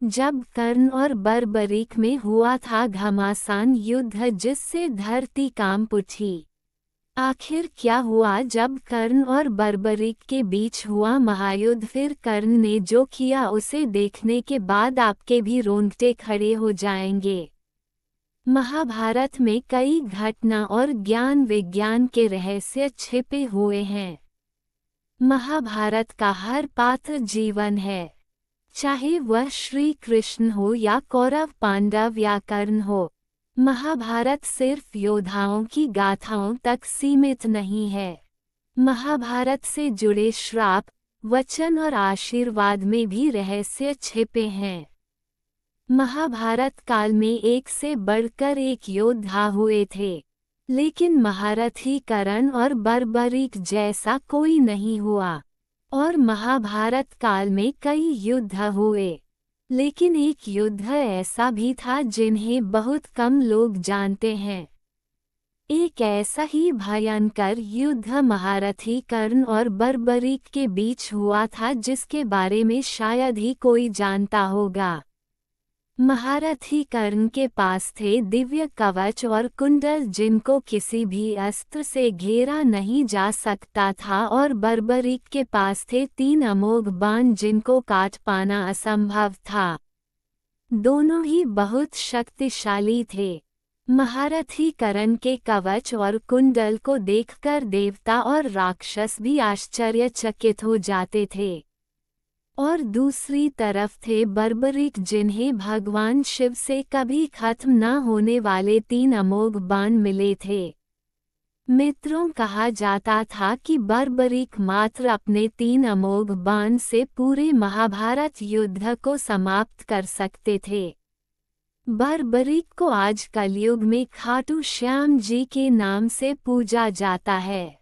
जब कर्ण और बर्बरीक में हुआ था घमासान युद्ध जिससे धरती कांप उठी। आखिर क्या हुआ जब कर्ण और बर्बरीक के बीच हुआ महायुद्ध? फिर कर्ण ने जो किया उसे देखने के बाद आपके भी रोंगटे खड़े हो जाएंगे। महाभारत में कई घटना और ज्ञान विज्ञान के रहस्य छिपे हुए हैं। महाभारत का हर पात्र जीवन है, चाहे वह श्री कृष्ण हो या कौरव पांडव या कर्ण हो। महाभारत सिर्फ योद्धाओं की गाथाओं तक सीमित नहीं है। महाभारत से जुड़े श्राप, वचन और आशीर्वाद में भी रहस्य छिपे हैं। महाभारत काल में एक से बढ़कर एक योद्धा हुए थे, लेकिन महारथी कर्ण और बर्बरीक जैसा कोई नहीं हुआ। और महाभारत काल में कई युद्ध हुए, लेकिन एक युद्ध ऐसा भी था जिन्हें बहुत कम लोग जानते हैं। एक ऐसा ही भयंकर युद्ध महारथी कर्ण और बर्बरीक के बीच हुआ था जिसके बारे में शायद ही कोई जानता होगा। महारथी कर्ण के पास थे दिव्य कवच और कुंडल जिनको किसी भी अस्त्र से घेरा नहीं जा सकता था, और बर्बरीक के पास थे 3 अमोघ बाण जिनको काट पाना असंभव था। दोनों ही बहुत शक्तिशाली थे। महारथी कर्ण के कवच और कुंडल को देखकर देवता और राक्षस भी आश्चर्यचकित हो जाते थे। और दूसरी तरफ थे बर्बरीक जिन्हें भगवान शिव से कभी खत्म न होने वाले 3 अमोघ बाण मिले थे। मित्रों, कहा जाता था कि बर्बरीक मात्र अपने 3 अमोघ बाण से पूरे महाभारत युद्ध को समाप्त कर सकते थे। बर्बरीक को आज कलयुग में खाटू श्याम जी के नाम से पूजा जाता है।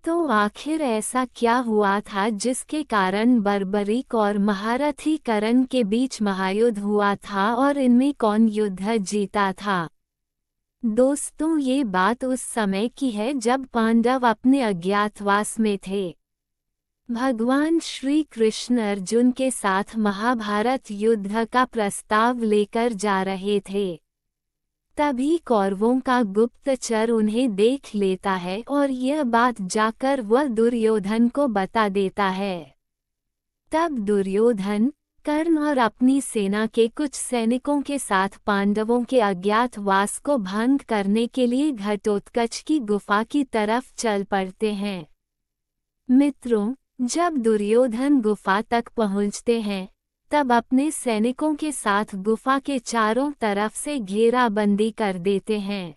तो आखिर ऐसा क्या हुआ था जिसके कारण बर्बरीक और महारथी कर्ण के बीच महायुद्ध हुआ था, और इनमें कौन युद्ध जीता था? दोस्तों, ये बात उस समय की है जब पांडव अपने अज्ञातवास में थे। भगवान श्री कृष्ण अर्जुन के साथ महाभारत युद्ध का प्रस्ताव लेकर जा रहे थे। तभी कौरवों का गुप्तचर उन्हें देख लेता है और यह बात जाकर वह दुर्योधन को बता देता है। तब दुर्योधन, कर्ण और अपनी सेना के कुछ सैनिकों के साथ पांडवों के अज्ञातवास को भंग करने के लिए घटोत्कच की गुफा की तरफ चल पड़ते हैं। मित्रों, जब दुर्योधन गुफा तक पहुंचते हैं, तब अपने सैनिकों के साथ गुफा के चारों तरफ से घेराबंदी कर देते हैं।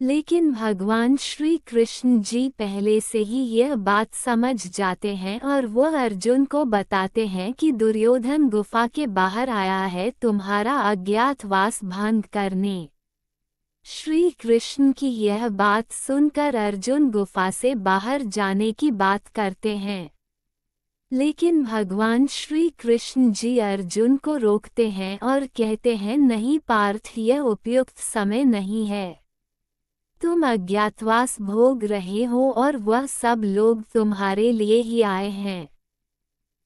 लेकिन भगवान श्री कृष्ण जी पहले से ही यह बात समझ जाते हैं और वह अर्जुन को बताते हैं कि दुर्योधन गुफा के बाहर आया है तुम्हारा अज्ञातवास भंग करने। श्री कृष्ण की यह बात सुनकर अर्जुन गुफा से बाहर जाने की बात करते हैं, लेकिन भगवान श्री कृष्ण जी अर्जुन को रोकते हैं और कहते हैं नहीं पार्थ, यह उपयुक्त समय नहीं है। तुम अज्ञातवास भोग रहे हो और वह सब लोग तुम्हारे लिए ही आए हैं।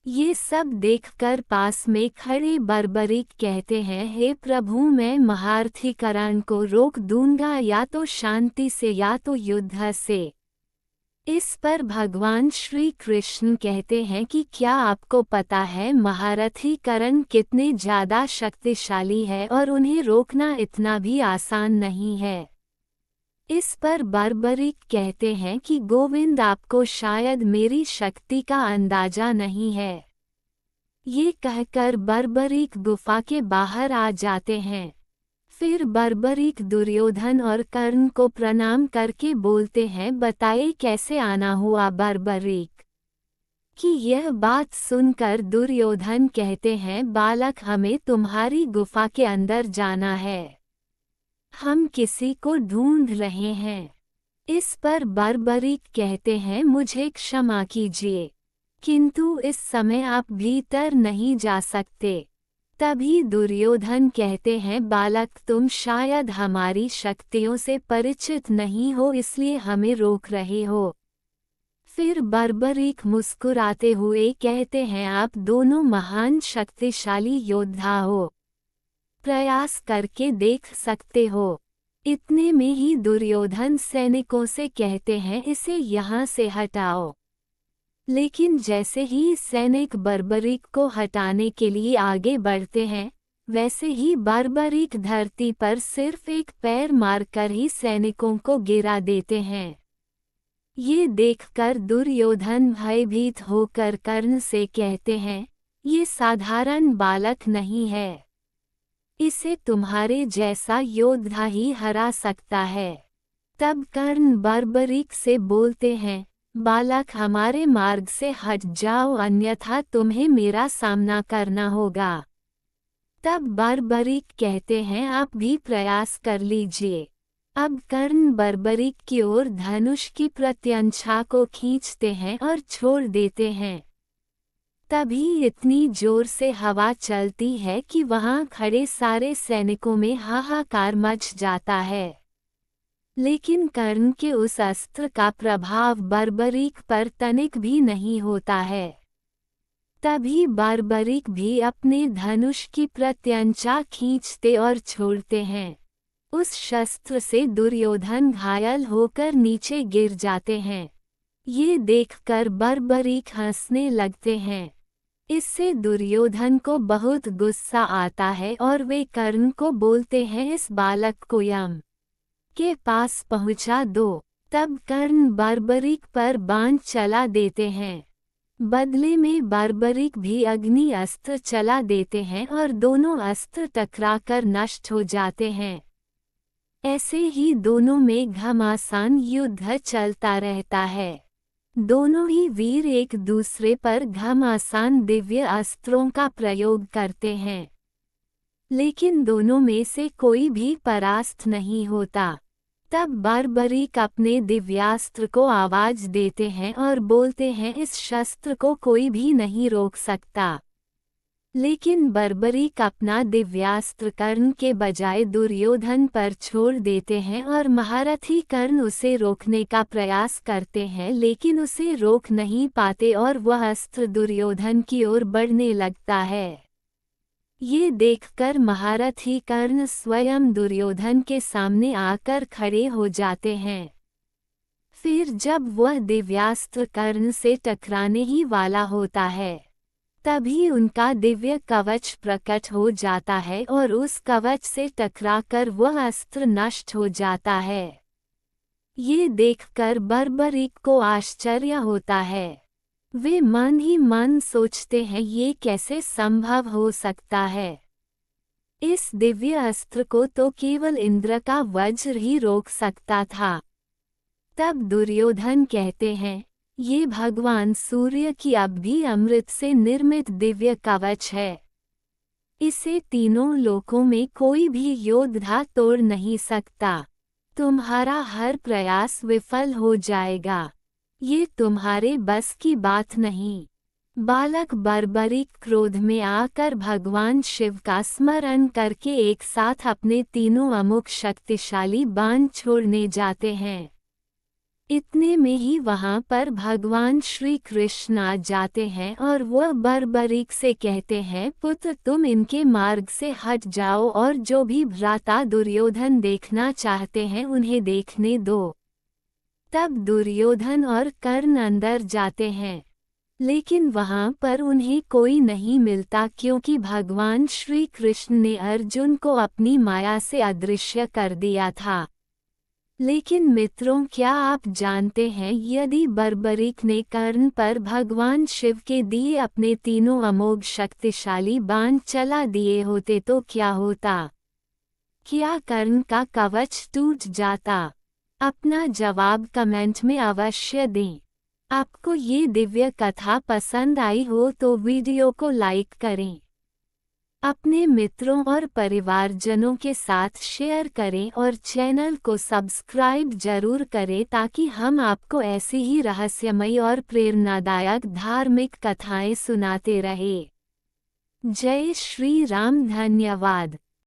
ये सब देखकर पास में खड़े बर्बरीक कहते हैं हे प्रभु, मैं महारथी कर्ण को रोक दूंगा या तो शांति से या तो युद्ध से। इस पर भगवान श्री कृष्ण कहते हैं कि क्या आपको पता है महारथी कर्ण कितने ज्यादा शक्तिशाली है और उन्हें रोकना इतना भी आसान नहीं है। इस पर बर्बरीक कहते हैं कि गोविंद, आपको शायद मेरी शक्ति का अंदाजा नहीं है। ये कहकर बर्बरीक गुफा के बाहर आ जाते हैं। फिर बर्बरीक दुर्योधन और कर्ण को प्रणाम करके बोलते हैं बताइए कैसे आना हुआ बर्बरीक। कि यह बात सुनकर दुर्योधन कहते हैं बालक, हमें तुम्हारी गुफा के अंदर जाना है, हम किसी को ढूंढ रहे हैं। इस पर बर्बरीक कहते हैं मुझे क्षमा कीजिए, किंतु इस समय आप भीतर नहीं जा सकते। तभी दुर्योधन कहते हैं बालक, तुम शायद हमारी शक्तियों से परिचित नहीं हो इसलिए हमें रोक रहे हो। फिर बर्बरीक मुस्कुराते हुए कहते हैं, आप दोनों महान शक्तिशाली योद्धा हो, प्रयास करके देख सकते हो। इतने में ही दुर्योधन सैनिकों से कहते हैं, इसे यहाँ से हटाओ। लेकिन जैसे ही सैनिक बर्बरीक को हटाने के लिए आगे बढ़ते हैं, वैसे ही बर्बरीक धरती पर सिर्फ एक पैर मारकर ही सैनिकों को गिरा देते हैं। ये देखकर दुर्योधन भयभीत होकर कर्ण से कहते हैं, ये साधारण बालक नहीं है, इसे तुम्हारे जैसा योद्धा ही हरा सकता है। तब कर्ण बर्बरीक से बोलते हैं, बालक हमारे मार्ग से हट जाओ, अन्यथा तुम्हें मेरा सामना करना होगा। तब बर्बरीक कहते हैं, आप भी प्रयास कर लीजिए। अब कर्ण बर्बरीक की ओर धनुष की प्रत्यंछा को खींचते हैं और छोड़ देते हैं। तभी इतनी जोर से हवा चलती है कि वहां खड़े सारे सैनिकों में हाहाकार मच जाता है। लेकिन कर्ण के उस अस्त्र का प्रभाव बर्बरीक पर तनिक भी नहीं होता है। तभी बर्बरीक भी अपने धनुष की प्रत्यंचा खींचते और छोड़ते हैं। उस शस्त्र से दुर्योधन घायल होकर नीचे गिर जाते हैं। ये देखकर बर्बरीक हंसने लगते हैं। इससे दुर्योधन को बहुत गुस्सा आता है और वे कर्ण को बोलते हैं, इस बालक को यम के पास पहुंचा दो। तब कर्ण बर्बरीक पर बाण चला देते हैं। बदले में बर्बरीक भी अग्नि अस्त्र चला देते हैं और दोनों अस्त्र टकराकर नष्ट हो जाते हैं। ऐसे ही दोनों में घमासान युद्ध चलता रहता है। दोनों ही वीर एक दूसरे पर घमासान दिव्य अस्त्रों का प्रयोग करते हैं, लेकिन दोनों में से कोई भी परास्त नहीं होता। तब बर्बरीक अपने दिव्यास्त्र को आवाज देते हैं और बोलते हैं, इस शस्त्र को कोई भी नहीं रोक सकता। लेकिन बर्बरीक अपना दिव्यास्त्र कर्ण के बजाय दुर्योधन पर छोड़ देते हैं और महारथी कर्ण उसे रोकने का प्रयास करते हैं, लेकिन उसे रोक नहीं पाते और वह अस्त्र दुर्योधन की ओर बढ़ने लगता है। ये देखकर महारथी कर्ण स्वयं दुर्योधन के सामने आकर खड़े हो जाते हैं। फिर जब वह दिव्यास्त्र कर्ण से टकराने ही वाला होता है, तभी उनका दिव्य कवच प्रकट हो जाता है और उस कवच से टकराकर वह अस्त्र नष्ट हो जाता है। ये देखकर बर्बरीक को आश्चर्य होता है। वे मन ही मन सोचते हैं, ये कैसे संभव हो सकता है। इस दिव्य अस्त्र को तो केवल इंद्र का वज्र ही रोक सकता था। तब दुर्योधन कहते हैं, ये भगवान सूर्य की अब भी अमृत से निर्मित दिव्य कवच है। इसे तीनों लोकों में कोई भी योद्धा तोड़ नहीं सकता। तुम्हारा हर प्रयास विफल हो जाएगा। ये तुम्हारे बस की बात नहीं। बालक बर्बरीक क्रोध में आकर भगवान शिव का स्मरण करके एक साथ अपने तीनों अमुक शक्तिशाली बाण छोड़ने जाते हैं। इतने में ही वहां पर भगवान श्री कृष्ण आ जाते हैं और वह बर्बरीक से कहते हैं, पुत्र तुम इनके मार्ग से हट जाओ और जो भी भ्राता दुर्योधन देखना चाहते हैं उन्हें देखने दो। तब दुर्योधन और कर्ण अंदर जाते हैं, लेकिन वहां पर उन्हें कोई नहीं मिलता, क्योंकि भगवान श्री कृष्ण ने अर्जुन को अपनी माया से अदृश्य कर दिया था। लेकिन मित्रों, क्या आप जानते हैं, यदि बर्बरीक ने कर्ण पर भगवान शिव के दिए अपने तीनों अमोघ शक्तिशाली बाण चला दिए होते तो क्या होता? क्या कर्ण का कवच टूट जाता? अपना जवाब कमेंट में अवश्य दें। आपको ये दिव्य कथा पसंद आई हो तो वीडियो को लाइक करें, अपने मित्रों और परिवारजनों के साथ शेयर करें और चैनल को सब्सक्राइब जरूर करें ताकि हम आपको ऐसी ही रहस्यमयी और प्रेरणादायक धार्मिक कथाएं सुनाते रहें। जय श्री राम। धन्यवाद।